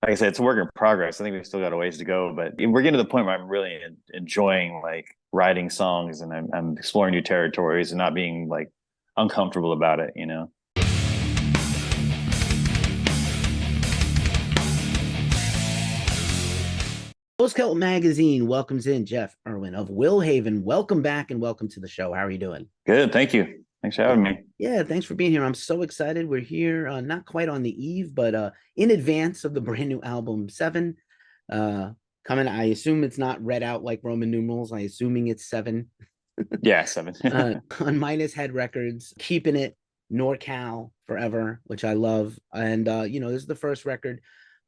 like I said, it's a work in progress. I think we've still got a ways to go, but we're getting to the point where I'm really enjoying like writing songs, and I'm exploring new territories and not being like uncomfortable about it, you know? Postcult Magazine welcomes in Jeff Irwin of Will Haven. Welcome back and welcome to the show. How are you doing? Good. Thank you. Thanks for Yeah, having me. yeah, thanks for being here. I'm so excited. We're here, not quite on the eve, but in advance of the brand new album VII. Uh, coming, I assume it's not read out like Roman numerals. I assuming it's seven. Yeah, seven. On minusHEAD Records, keeping it NorCal forever, which I love. And this is the first record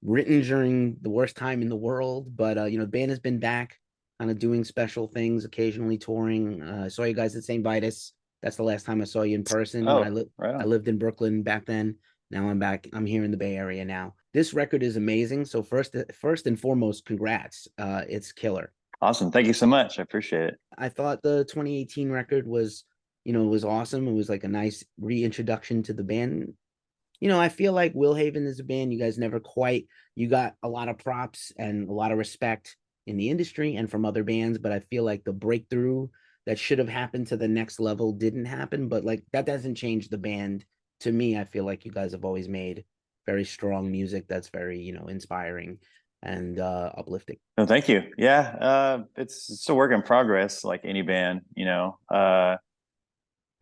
written during the worst time in the world, but the band has been back, kind of doing special things, occasionally touring. I saw you guys at St. Vitus. That's the last time I saw you in person. When Oh, right I on. lived in Brooklyn back then. Now I'm back. I'm here in the Bay Area now. This record is amazing. So first and foremost, congrats. It's killer. Awesome. Thank you so much. I appreciate it. I thought the 2018 record was awesome. It was like a nice reintroduction to the band. I feel like Will Haven is a band you guys never quite, you got a lot of props and a lot of respect in the industry and from other bands, but I feel like the breakthrough that should have happened to the next level didn't happen, but like that doesn't change the band. To me, I feel like you guys have always made very strong music that's very, inspiring and uplifting. No, thank you. Yeah, it's a work in progress, like any band, you know.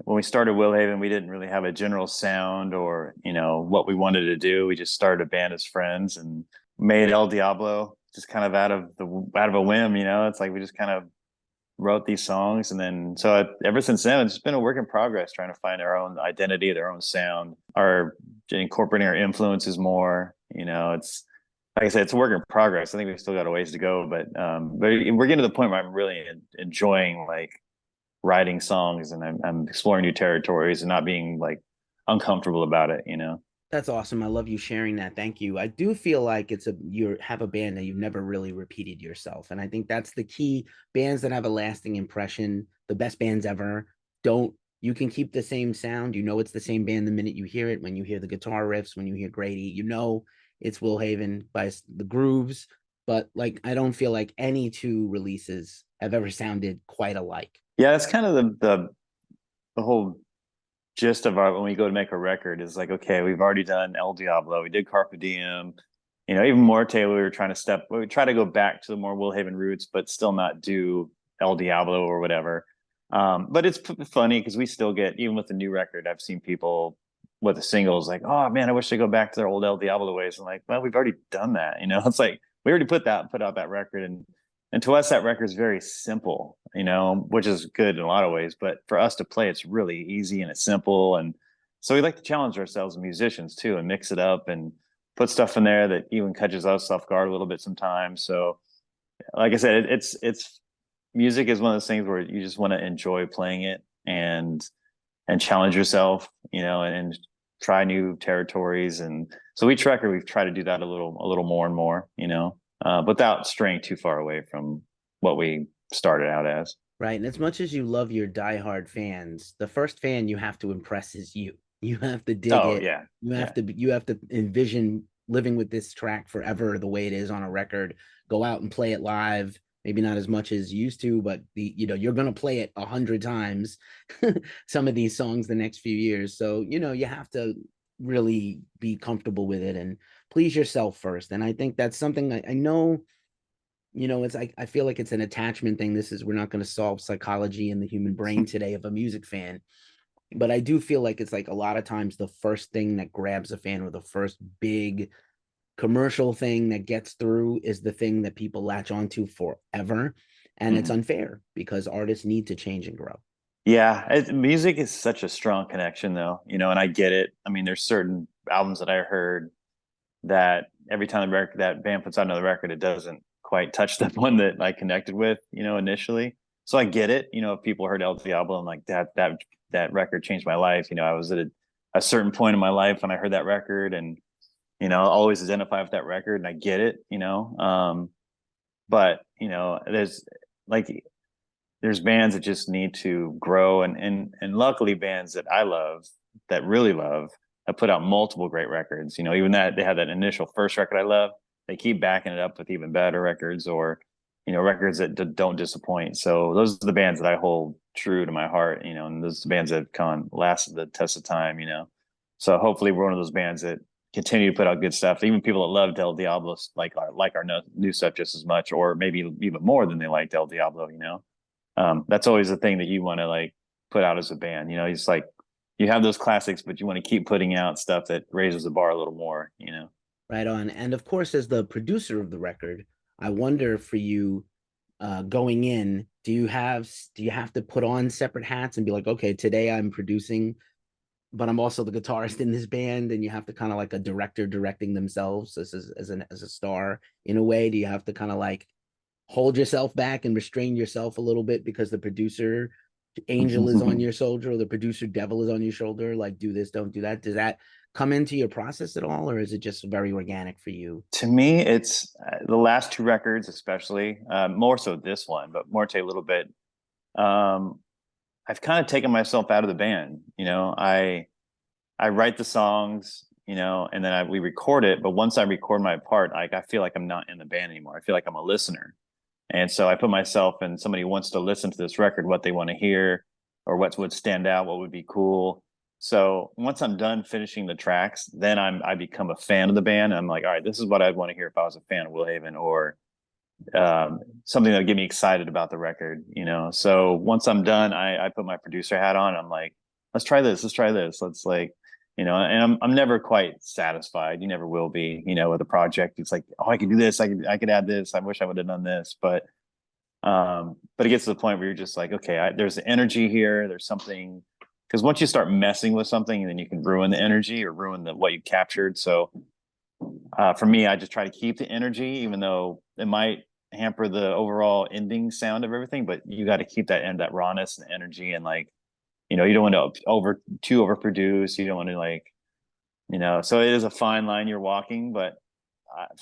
When we started Will Haven, we didn't really have a general sound or, what we wanted to do. We just started a band as friends and made El Diablo just kind of out of a whim, you know. It's like we just kind of wrote these songs, and then ever since then it's been a work in progress, trying to find our own identity, their own sound, our incorporating our influences more. It's like I said, it's a work in progress. I think we've still got a ways to go, but we're getting to the point where I'm really enjoying like writing songs, and I'm exploring new territories and not being like uncomfortable about it, you know. That's awesome. I love you sharing that. Thank you. I do feel like you have a band that you've never really repeated yourself. And I think that's the key. Bands that have a lasting impression, the best bands ever, don't you can keep the same sound. It's the same band the minute you hear it. When you hear the guitar riffs, when you hear Grady, it's Will Haven by the grooves. But like I don't feel like any two releases have ever sounded quite alike. Yeah, that's kind of the whole gist of our when we go to make a record is like, okay, we've already done El Diablo, we did Carpe Diem, even Morte. We try to go back to the more Will Haven roots, but still not do El Diablo or whatever. But it's funny because we still get, even with the new record, I've seen people with the singles like, oh man, I wish they go back to their old El Diablo ways. I'm like, well, we've already done that. It's like we already put out that record, and to us that record is very simple, which is good in a lot of ways. But for us to play, it's really easy and it's simple, and so we like to challenge ourselves as musicians too, and mix it up and put stuff in there that even catches us off guard a little bit sometimes. So, like I said, it's music is one of those things where you just want to enjoy playing it and challenge yourself, and try new territories. And so each record we've tried to do that a little more and more, without straying too far away from what we started out as. Right. And as much as you love your diehard fans, the first fan you have to impress is you. You have to dig Oh it. yeah, yeah. You have to envision living with this track forever the way it is on a record. Go out and play it live. Maybe not as much as you used to, but you're gonna play it 100 times, some of these songs the next few years. So, you have to really be comfortable with it and please yourself first. And I think that's something I know it's like I feel like it's an attachment thing. We're not going to solve psychology in the human brain today of a music fan, but I do feel like it's like a lot of times the first thing that grabs a fan, or the first big commercial thing that gets through, is the thing that people latch onto forever. And it's Mhm. unfair because artists need to change and grow. Yeah, music is such a strong connection, though, and I get it. I mean, there's certain albums that I heard that every time that band puts out another record, it doesn't quite touch the one that I connected with, initially. So I get it. If people heard El Diablo and like that record changed my life. I was at a certain point in my life when I heard that record, and I'll always identify with that record, and I get it. But there's bands that just need to grow, and luckily bands that I love, that really love, have put out multiple great records. Even that they had that initial first record I love, they keep backing it up with even better records, or records that don't disappoint. So those are the bands that I hold true to my heart, and those are the bands that have come lasted the test of time. So hopefully we're one of those bands that continue to put out good stuff. Even people that love Del Diablo like our new stuff just as much, or maybe even more than they like Del Diablo. That's always the thing that you want to like put out as a band. It's like you have those classics, but you want to keep putting out stuff that raises the bar a little more. Right on. And of course, as the producer of the record, I wonder for you, going in, do you have to put on separate hats and be like, okay, today I'm producing, but I'm also the guitarist in this band, and you have to kind of like a director directing themselves as a star in a way? Do you have to kind of like hold yourself back and restrain yourself a little bit because the producer angel is on your shoulder, or the producer devil is on your shoulder? Like, do this, don't do that. Does that come into your process at all, or is it just very organic for you? To me, it's the last two records, especially more so this one, but more to a little bit. Um, I've kind of taken myself out of the band. I write the songs, and then we record it. But once I record my part, I feel like I'm not in the band anymore. I feel like I'm a listener. And so I put myself in somebody who wants to listen to this record, what they want to hear, or what would stand out, what would be cool. So once I'm done finishing the tracks, then I become a fan of the band. I'm like, all right, this is what I'd want to hear if I was a fan of Will Haven, or something that would get me excited about the record. So once I'm done, I put my producer hat on. I'm like, let's try this. Let's try this. Let's like, and I'm never quite satisfied. You never will be, with a project. It's like, oh, I could do this. I could add this. I wish I would have done this. But it gets to the point where you're just like, okay, there's the energy here. There's something, because once you start messing with something, then you can ruin the energy or ruin what you captured. So for me, I just try to keep the energy, even though it might hamper the overall ending sound of everything. But you got to keep that rawness and energy, and like, you don't want to overproduce. You don't want to like, So it is a fine line you're walking. But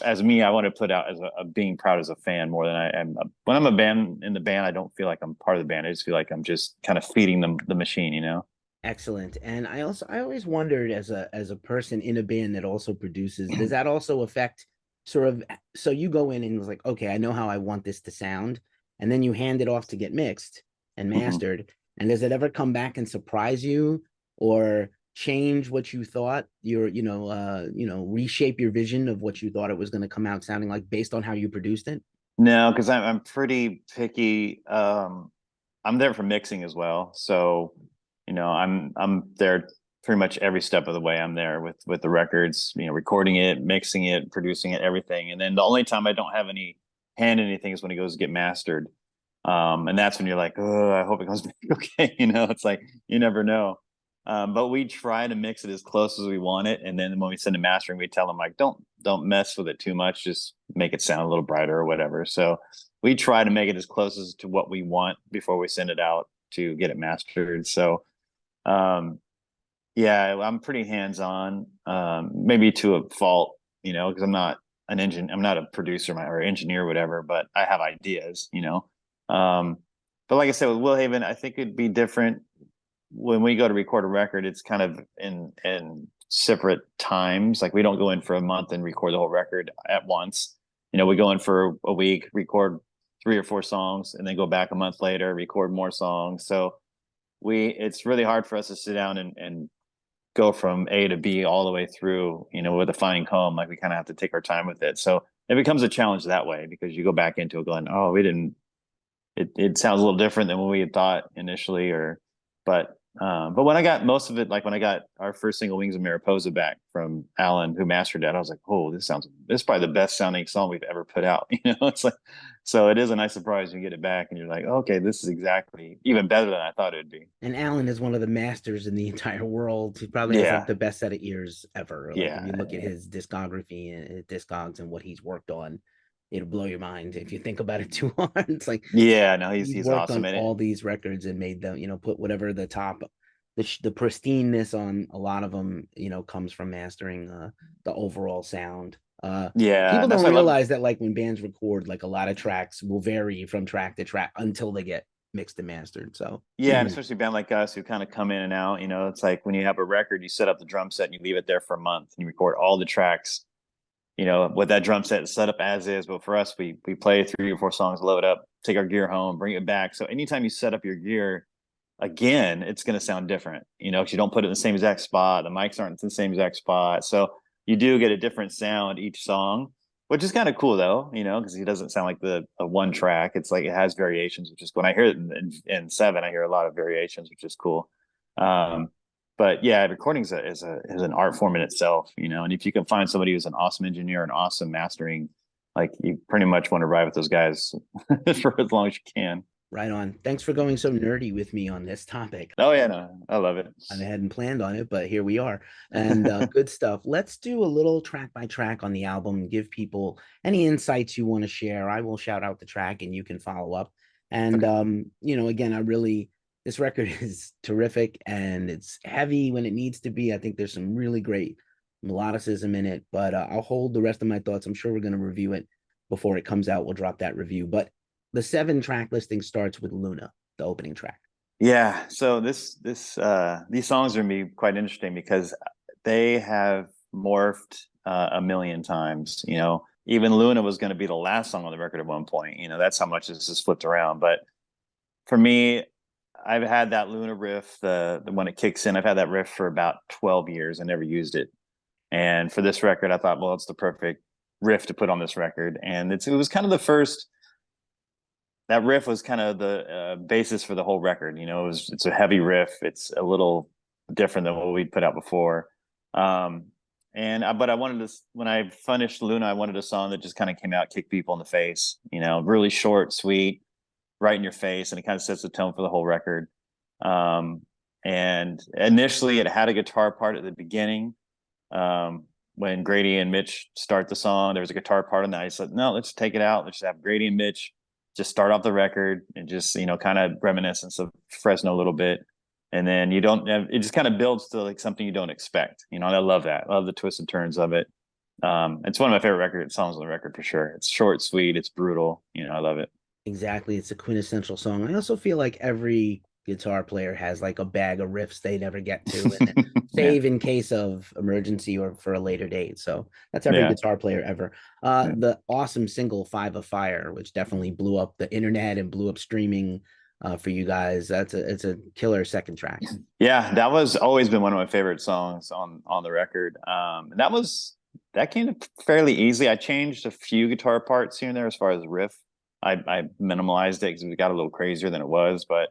as me, I want to put out as a being proud as a fan more than I am. When I'm a band in the band, I don't feel like I'm part of the band. I just feel like I'm just kind of feeding them the machine. Excellent. And I always wondered, as a person in a band that also produces, does that also affect sort of, so you go in and it's like, okay, I know how I want this to sound, and then you hand it off to get mixed and Mhm. mastered. And does it ever come back and surprise you, or change what you thought, reshape your vision of what you thought it was going to come out sounding like based on how you produced it? No, because I'm pretty picky. I'm there for mixing as well, so I'm there pretty much every step of the way. I'm there with the records, recording it, mixing it, producing it, everything. And then the only time I don't have any hand in anything is when it goes to get mastered. And that's when you're like, oh, I hope it comes back okay. It's like you never know. But we try to mix it as close as we want it, and then when we send it mastering, we tell them like, don't mess with it too much, just make it sound a little brighter or whatever. So we try to make it as close as to what we want before we send it out to get it mastered. So um, yeah, I'm pretty hands on, maybe to a fault, because I'm not a producer or engineer or whatever, but I have ideas. Um, but like I said, with Will Haven, I think it'd be different when we go to record a record. It's kind of in separate times. Like we don't go in for a month and record the whole record at once. We go in for a week, record 3 or 4 songs, and then go back a month later, record more songs. So it's really hard for us to sit down and go from A to B all the way through, with a fine comb. Like we kind of have to take our time with it. So it becomes a challenge that way, because you go back into it going, oh, we didn't, it sounds a little different than what we had thought initially, but when I got most of it, like when I got our first single Wings of Mariposa back from Alan, who mastered that, I was like, oh, this is probably the best sounding song we've ever put out. It's like, so it is a nice surprise when you get it back and you're like, okay, this is exactly even better than I thought it'd be. And Alan is one of the masters in the entire world. He probably has like Yeah. the best set of ears ever. Like if Yeah. you look at his discography and discogs and what he's worked on, it'll blow your mind if you think about it too hard. It's like Yeah, no, he's he's he's worked awesome on in it. all these records and made them, put whatever the top, the pristineness on a lot of them, comes from mastering the overall sound. Yeah, People and that's don't what I love. realize that like when bands record, like a lot of tracks will vary from track to track until they get mixed and mastered. So Yeah, and especially a band like us who kind of come in and out. It's like when you have a record, you set up the drum set and you leave it there for a month and you record all the tracks. you know, with that drum set up as is. But for us, we play 3 or 4 songs, load up, take our gear home, bring it back. So anytime you set up your gear again, it's going to sound different, you know, because you don't put it in the same exact spot. The mics aren't in the same exact spot. So you do get a different sound each song, which is kind of cool though, you know, because he doesn't sound like the a one track. It's like it has variations, which is when I hear it in Seven, I hear a lot of variations, which is cool. But yeah, recording is an art form in itself, you know. And if you can find somebody who's an awesome engineer and awesome mastering, like you pretty much want to ride with those guys for as long as you can. Right on. Thanks for going so nerdy with me on this topic. Oh yeah, no, I love it. I hadn't planned on it, but here we are. And good stuff. Let's do a little track by track on the album and give people any insights you want to share. I will shout out the track and you can follow up. And you know, again, this record is terrific and it's heavy when it needs to be. I think there's some really great melodicism in it, but I'll hold the rest of my thoughts. I'm sure we're going to review it before it comes out. We'll drop that review. But the 7 track listing starts with Luna, the opening track. Yeah, so these songs are gonna be quite interesting because they have morphed a million times. You know, even Luna was going to be the last song on the record at one point. You know, that's how much this has flipped around. But for me, I've had that Luna riff, the when it kicks in, I've had that riff for about 12 years. I never used it, and for this record, I thought, well, it's the perfect riff to put on this record, and it was kind of the first. That riff was kind of the basis for the whole record. You know, it's a heavy riff. It's a little different than what we'd put out before. But I wanted to, when I finished Luna, I wanted a song that just kind of came out, kick people in the face, you know, really short, sweet, right in your face. And it kind of sets the tone for the whole record. And initially it had a guitar part at the beginning. When Grady and Mitch start the song, there was a guitar part on that. I said, no, let's take it out. Let's just have Grady and Mitch just start off the record and just, you know, kind of reminiscence of Fresno a little bit. And then it just kind of builds to like something you don't expect. You know, and I love that. I love the twists and turns of it. It's one of my favorite songs on the record for sure. It's short, sweet, it's brutal. You know, I love it. Exactly. It's a quintessential song. I also feel like every guitar player has like a bag of riffs they never get to and save in case of emergency or for a later date. So that's every guitar player ever. The awesome single 5 of Fire, which definitely blew up the internet and blew up streaming for you guys. It's a killer second track. Yeah, that was always been one of my favorite songs on the record. That came fairly easily. I changed a few guitar parts here and there as far as riff. I minimalized it because it got a little crazier than it was, but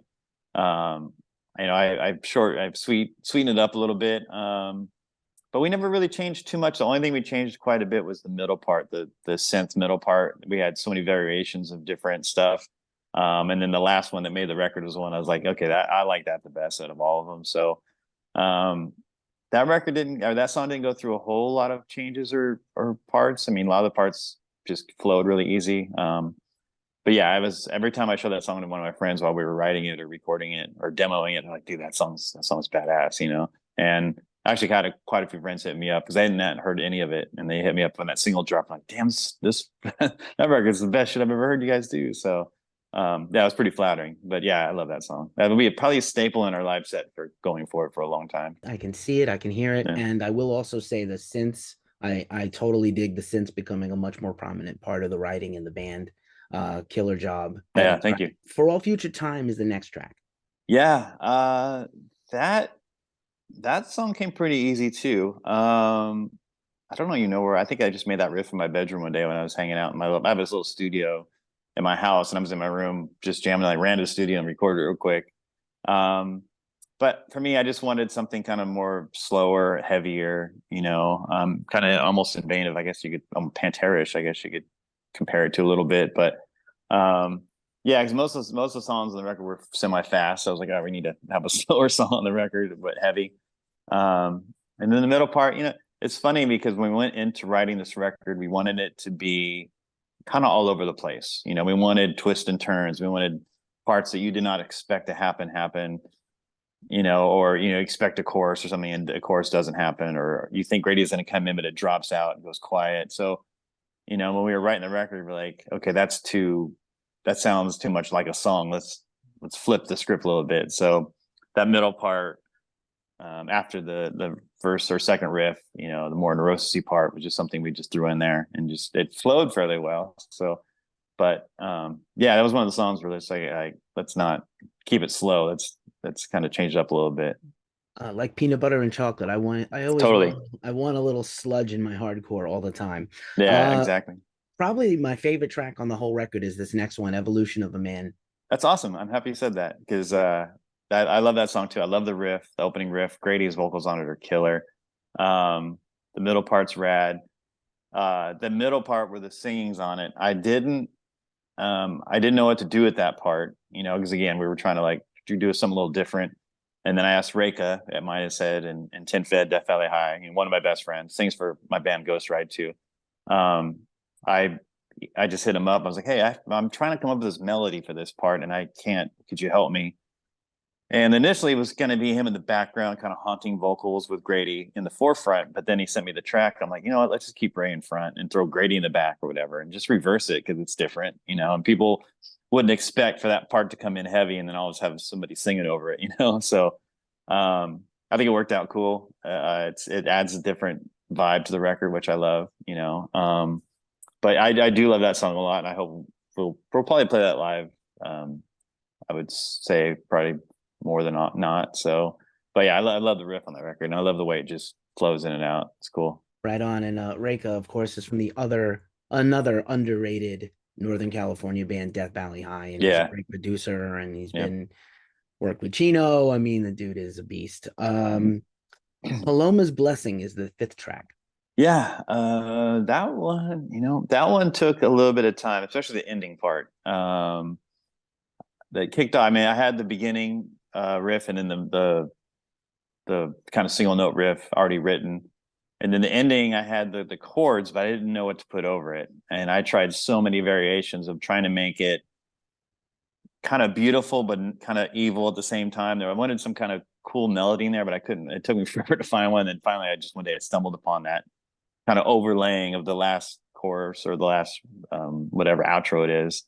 you know, I've sweetened it up a little bit. But we never really changed too much. The only thing we changed quite a bit was the middle part, the synth middle part. We had so many variations of different stuff. And then the last one that made the record was one I was like, okay, I like that the best out of all of them. So that song didn't go through a whole lot of changes or parts. I mean, a lot of the parts just flowed really easy. But yeah, every time I showed that song to one of my friends while we were writing it or recording it or demoing it, I'm like, dude, that song's badass, you know? And I actually had quite a few friends hit me up because they hadn't heard any of it. And they hit me up on that single drop. I'm like, damn, this that record's the best shit I've ever heard you guys do. So yeah, it was pretty flattering. But yeah, I love that song. That'll be probably a staple in our live set for going forward for a long time. I can see it, I can hear it. Yeah. And I will also say the synths, I totally dig the synths becoming a much more prominent part of the writing in the band. Killer job. Yeah, thank you. For All Future Time is the next track. Yeah, that song came pretty easy too. I don't know, where. I think I just made that riff in my bedroom one day when I was hanging out in I have this little studio in my house, and I was in my room just jamming. I ran to the studio and recorded it real quick. But for me, I just wanted something kind of more slower, heavier. You know, kind of almost in vein of, I guess you could, Pantera-ish, I guess you could compare it to a little bit. But yeah, because most of the songs on the record were semi-fast. So I was like, oh, we need to have a slower song on the record, but heavy. And then the middle part, you know, it's funny because when we went into writing this record, we wanted it to be kind of all over the place. You know, we wanted twists and turns. We wanted parts that you did not expect to happen, you know, or, you know, expect a chorus or something and the chorus doesn't happen, or you think Grady's going to come in, but it drops out and goes quiet. So, you know, when we were writing the record, we're like, okay, that sounds too much like a song. Let's flip the script a little bit. So that middle part, after the first or second riff, you know, the more neurosy part was just something we just threw in there and just it flowed fairly well. So, but yeah, that was one of the songs where it's like, let's not keep it slow. Let's kind of change it up a little bit. Like peanut butter and chocolate. Totally. I want a little sludge in my hardcore all the time. Yeah, Uh, exactly. Probably my favorite track on the whole record is this next one, Evolution of a Man. That's awesome. I'm happy you said that because that I love that song too. I love the riff, the opening riff. Grady's vocals on it are killer. The middle part's rad. The middle part where the singing's on it, I didn't know what to do with that part, you know, because again, we were trying to like do something a little different. And then I asked Reka at minusHEAD and Tin Fed, Death Valley High, and one of my best friends, sings for my band Ghost Ride too. Um, I I just hit him up. I was like, hey, I'm trying to come up with this melody for this part and I can't. Could you help me? And initially it was going to be him in the background, kind of haunting vocals with Grady in the forefront. But then he sent me the track. I'm like, you know what? Let's just keep Ray in front and throw Grady in the back or whatever and just reverse it because it's different, you know, and people wouldn't expect for that part to come in heavy and then I'll just have somebody singing over it, you know? So I think it worked out cool. It adds a different vibe to the record, which I love, you know? But I do love that song a lot. And I hope we'll probably play that live. I would say probably more than not. So, but yeah, I love the riff on that record, and I love the way it just flows in and out. It's cool. Right on. And Reka, of course, is from another underrated Northern California band, Death Valley High, and he's a great producer, and he's been worked with Chino. I mean, the dude is a beast. Paloma's Blessing is the fifth track. Yeah, that one, you know, that one took a little bit of time, especially the ending part. That kicked off. I mean, I had the beginning riff and then the kind of single note riff already written, and then the ending I had the chords, but I didn't know what to put over it. And I tried so many variations of trying to make it kind of beautiful but kind of evil at the same time. I wanted some kind of cool melody in there, but I couldn't. It took me forever to find one. And finally, I just one day I stumbled upon that kind of overlaying of the last chorus or the last whatever outro it is.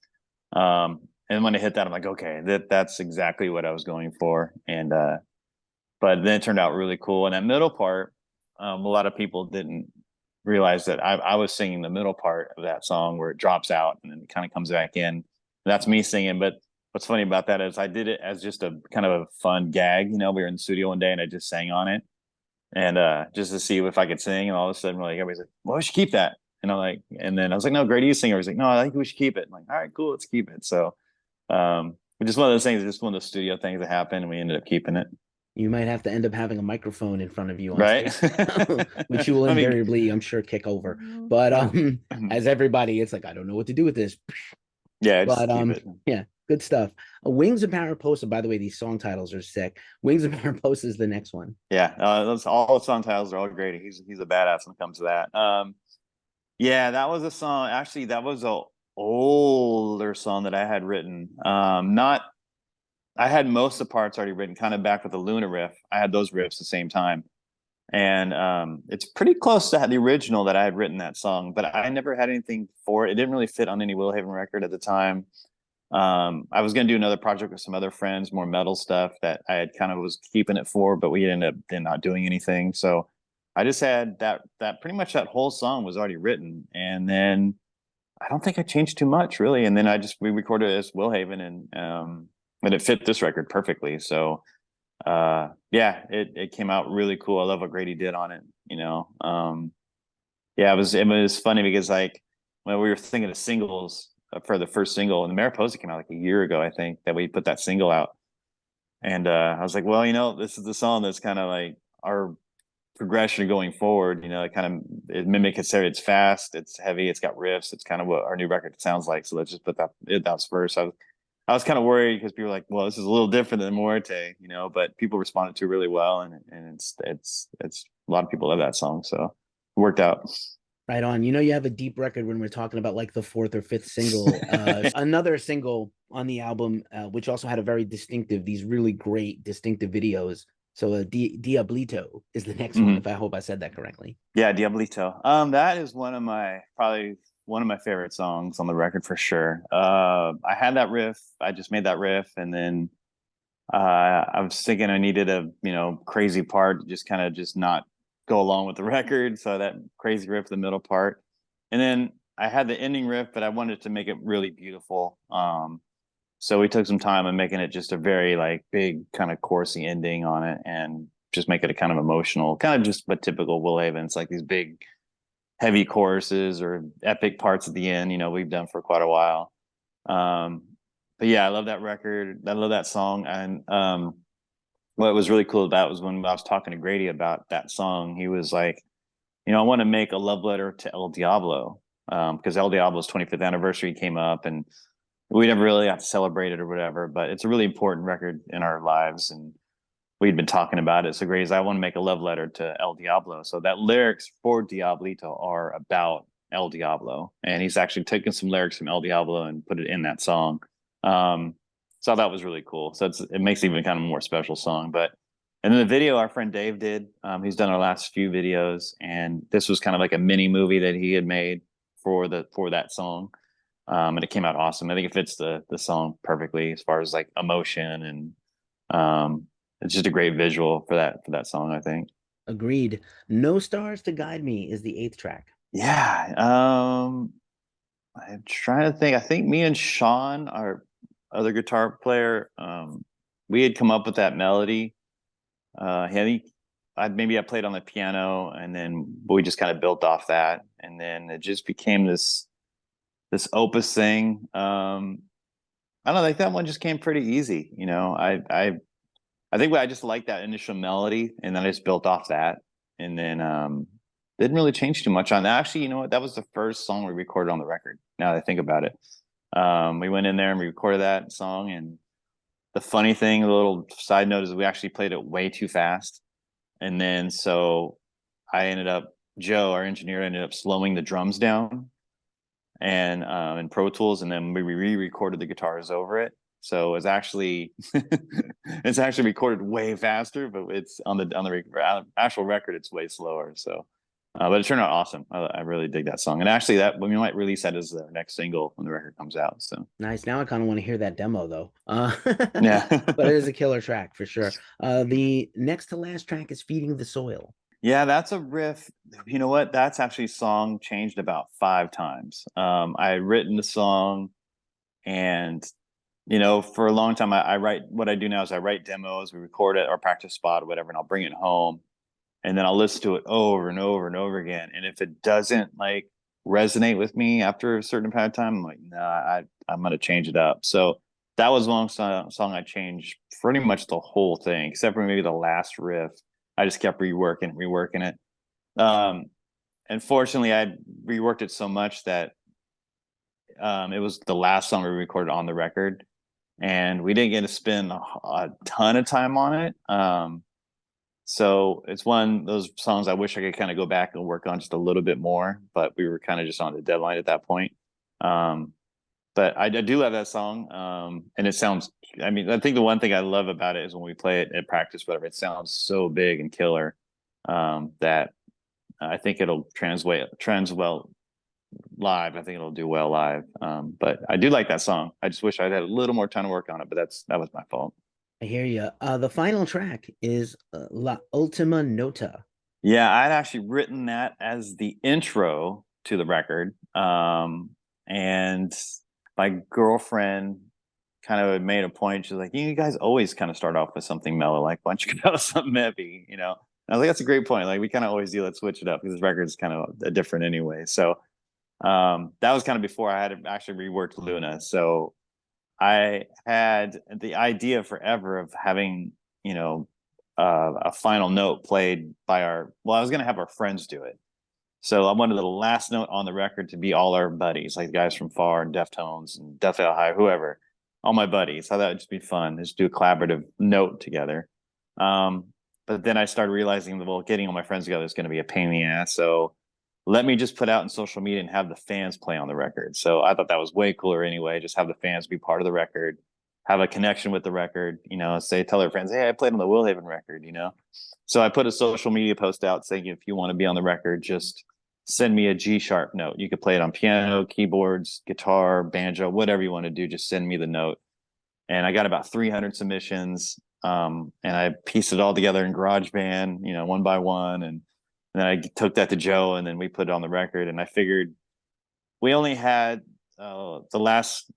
And when I hit that, I'm like, okay, that's exactly what I was going for. And but then it turned out really cool. And that middle part, a lot of people didn't realize that I was singing the middle part of that song where it drops out and then it kind of comes back in. And that's me singing. But what's funny about that is I did it as just a kind of a fun gag. You know, we were in the studio one day and I just sang on it. And just to see if I could sing, and all of a sudden, we're like, everybody's like, "Well, we should keep that." And I'm like, and then I was like, "No, Grady, you sing." I was like, "No, I think we should keep it." I'm like, "All right, cool, let's keep it." So, just one of those things, just one of those studio things that happened, and we ended up keeping it. You might have to end up having a microphone in front of you on Right? stage, which you will invariably, I'm sure, kick over. But as everybody, it's like, I don't know what to do with this. Yeah, but yeah, good stuff. Wings of Mariposa, by the way, these song titles are sick. Wings of Mariposa is the next one. Yeah, those all the song titles are all great. He's a badass when it comes to that. Yeah, that was a song. Actually, that was a older song that I had written. Not I had most of the parts already written, kind of back with the Luna riff. I had those riffs the same time. And it's pretty close to the original that I had written that song, but I never had anything for it. It didn't really fit on any Willhaven record at the time. I was going to do another project with some other friends, more metal stuff that I had kind of was keeping it for, but we ended up not doing anything. So I just had that pretty much that whole song was already written. And then I don't think I changed too much really. And then we recorded it as Willhaven and it fit this record perfectly. So yeah, it came out really cool. I love what Grady did on it, you know. Yeah, it was funny because like when we were thinking of singles for the first single, and the Mariposa came out like a year ago, I think, that we put that single out. And I was like, well, you know, this is the song that's kind of like our progression going forward. You know, it mimics it's fast, it's heavy, it's got riffs, it's kind of what our new record sounds like. So let's just put that's first. I was kind of worried because people were like, well, this is a little different than Muerte, you know, but people responded to it really well. And it's a lot of people love that song. So it worked out. Right on. You know, you have a deep record when we're talking about like the fourth or fifth single. Another single on the album, which also had these really great distinctive videos. So Diablito is the next one, if I hope I said that correctly. Yeah, Diablito. That is probably one of my favorite songs on the record for sure. I had that riff. I just made that riff, and then I was thinking I needed a crazy part, just kind of just not go along with the record. So that crazy riff, the middle part, and then I had the ending riff, but I wanted to make it really beautiful. So we took some time on making it just a very like big kind of chorusy ending on it, and just make it a kind of emotional, kind of just what typical Will Haven. It's like these big, heavy choruses or epic parts at the end. We've done for quite a while. But yeah, I love that record. I love that song, and what was really cool about it was when I was talking to Grady about that song, he was like, I want to make a love letter to El Diablo, because El Diablo's 25th anniversary came up, and we never really got to celebrate it or whatever. But it's a really important record in our lives, and we'd been talking about it. So Grady's, I want to make a love letter to El Diablo. So that lyrics for Diablito are about El Diablo, and he's actually taken some lyrics from El Diablo and put it in that song. So that was really cool. So it makes it even kind of a more special song. But and then the video our friend Dave did, he's done our last few videos, and this was kind of like a mini movie that he had made for that song. And it came out awesome. I think it fits the song perfectly as far as like emotion, and it's just a great visual for that song, I think. Agreed. No Stars to Guide Me is the eighth track. Yeah. I'm trying to think. I think me and Sean, our other guitar player, we had come up with that melody. I think I played on the piano, and then we just kind of built off that, and then it just became this opus thing. I don't know, like that one just came pretty easy. I think I just liked that initial melody, and then I just built off that, and then didn't really change too much on that. Actually, you know what? That was the first song we recorded on the record. Now that I think about it, we went in there and we recorded that song, and the funny thing, a little side note, is we actually played it way too fast, and then so Joe, our engineer, ended up slowing the drums down, and in Pro Tools, and then we re-recorded the guitars over it. So it's actually it's actually recorded way faster, but it's on the actual record it's way slower. So, but it turned out awesome. I really dig that song, and actually that we might release that as the next single when the record comes out. So Nice. Now I kind of want to hear that demo though. yeah, But it is a killer track for sure. The next to last track is Feeding the Soil. yeah, that's a riff. You know what? That's actually song changed about 5 times. I had written the song, and for a long time, I write. What I do now is I write demos, we record it, or practice spot or whatever, and I'll bring it home, and then I'll listen to it over and over and over again. And if it doesn't like resonate with me after a certain amount of time, I'm like, nah, I'm gonna change it up. So that was one song I changed pretty much the whole thing, except for maybe the last riff. I just kept reworking it. And fortunately, I reworked it so much that it was the last song we recorded on the record, and we didn't get to spend a ton of time on it. So it's one of those songs I wish I could kind of go back and work on just a little bit more, but we were kind of just on the deadline at that point. But I do love that song. And it sounds, I mean, I think the one thing I love about it is when we play it at practice, whatever, it sounds so big and killer, that I think it'll trans well live. I think it'll do well live. But I do like that song. I just wish I'd had a little more time to work on it, but that was my fault. I hear you. The final track is La Ultima Nota. Yeah, I'd actually written that as the intro to the record. And my girlfriend kind of made a point. She's like, you guys always kind of start off with something mellow. Like, why don't you go with something heavy? And I was like, that's a great point. Like, we kind of always do. Let's switch it up because this record's kind of different anyway. So that was kind of before I had actually reworked Luna. So I had the idea forever of having, a final note played by I was going to have our friends do it. So I wanted the last note on the record to be all our buddies, like the guys from Far and Deftones and Def High, whoever, all my buddies. I thought it'd just be fun, just do a collaborative note together. But then I started realizing that, well, getting all my friends together is going to be a pain in the ass. So let me just put out in social media and have the fans play on the record. So I thought that was way cooler anyway. Just have the fans be part of the record, have a connection with the record, tell their friends, hey, I played on the Will Haven record, So I put a social media post out saying, if you want to be on the record, just send me a G sharp note. You could play it on piano, keyboards, guitar, banjo, whatever you want to do. Just send me the note. And I got about 300 submissions. And I pieced it all together in GarageBand, one by one. And And then I took that to Joe, and then we put it on the record. And I figured we only had the last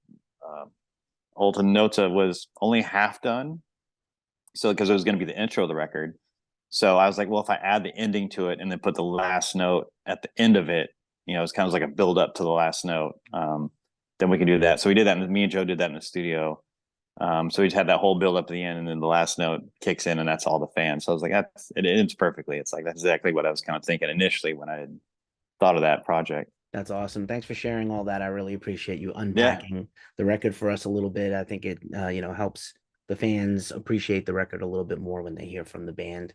Alta Nota was only half done. So because it was going to be the intro of the record. So I was like, well, if I add the ending to it and then put the last note at the end of it, it's kind of like a build up to the last note. Then we can do that. So we did that. Me and Joe did that in the studio. So we just had that whole build up to the end, and then the last note kicks in, and that's all the fans. So I was like, it ends perfectly. It's like that's exactly what I was kind of thinking initially when I had thought of that project. That's awesome. Thanks for sharing all that. I really appreciate you Yeah, unpacking the record for us a little bit. I think it, helps the fans appreciate the record a little bit more when they hear from the band.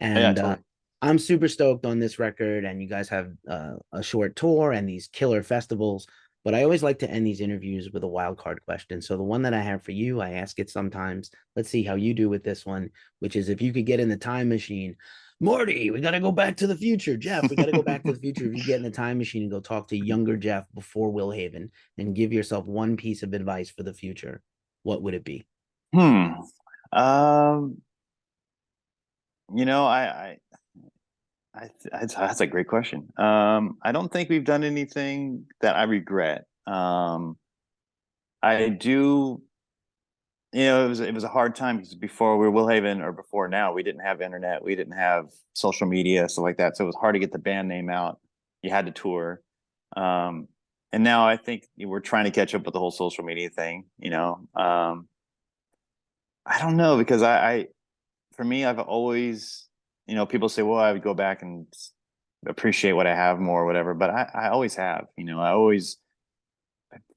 yeah, And totally. I'm super stoked on this record. And you guys have a short tour and these killer festivals. But I always like to end these interviews with a wild card question. So the one that I have for you, I ask it sometimes. Let's see how you do with this one, which is if you could get in the time machine. Morty, we got to go back to the future. Jeff, we got to go back to the future. If you get in the time machine and go talk to younger Jeff before Will Haven and give yourself one piece of advice for the future, what would it be? Hmm. Um. You know, that's a great question. I don't think we've done anything that I regret. I do. It was a hard time because before we were Willhaven, or before now, we didn't have internet, we didn't have social media, stuff like that. So it was hard to get the band name out. You had to tour. Um, and now I think we're trying to catch up with the whole social media thing. I don't know because for me, I've always, people say, well, I would go back and appreciate what I have more or whatever, but I always have. I always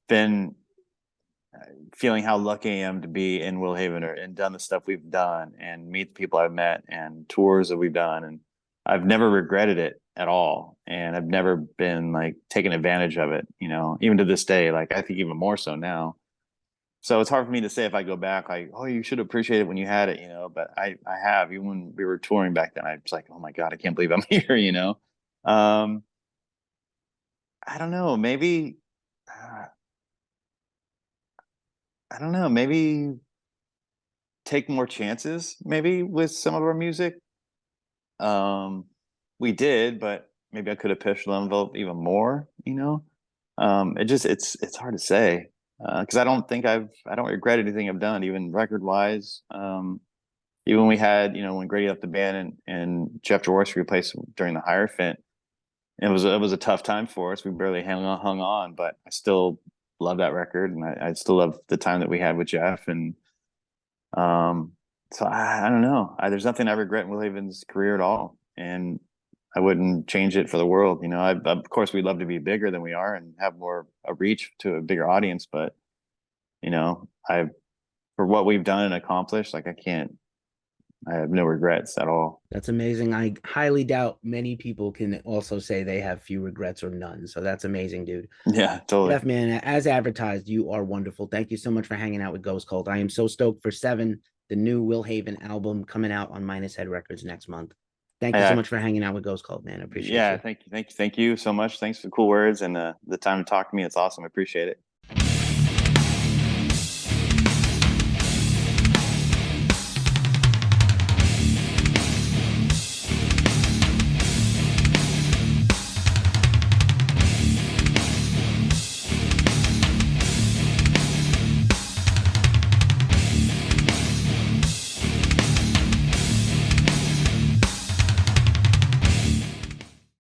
been feeling how lucky I am to be in Willhaven and done the stuff we've done and meet the people I've met and tours that we've done. And I've never regretted it at all. And I've never been like taking advantage of it, even to this day, like I think even more so now. So it's hard for me to say if I go back, like, oh, you should appreciate it when you had it, but I have, even when we were touring back then, I was like, oh my God, I can't believe I'm here. Um, I don't know, maybe, I don't know, maybe take more chances maybe with some of our music. Um, we did, but maybe I could have pushed the envelope even more. It's hard to say. Because I don't regret anything I've done, even record wise. Even when we had, when Grady left the band and Jeff Jaworski replaced him during the Hierophant, it was a tough time for us. We barely hung on, but I still love that record, and I still love the time that we had with Jeff. And so I don't know. There's nothing I regret in Will Haven's career at all, and I wouldn't change it for the world. Of course, we'd love to be bigger than we are and have more a reach to a bigger audience, but I for what we've done and accomplished, like I can't. I have no regrets at all. That's amazing. I highly doubt many people can also say they have few regrets or none. So that's amazing, dude. Yeah, totally. Jeff, man, as advertised, you are wonderful. Thank you so much for hanging out with Ghost Cult. I am so stoked for Seven, the new Will Haven album coming out on minusHEAD Records next month. Thank you so Yeah, much for hanging out with Ghost Cult, man. I appreciate yeah. you. Thank you so much. Thanks for the cool words and the time to talk to me. It's awesome. I appreciate it.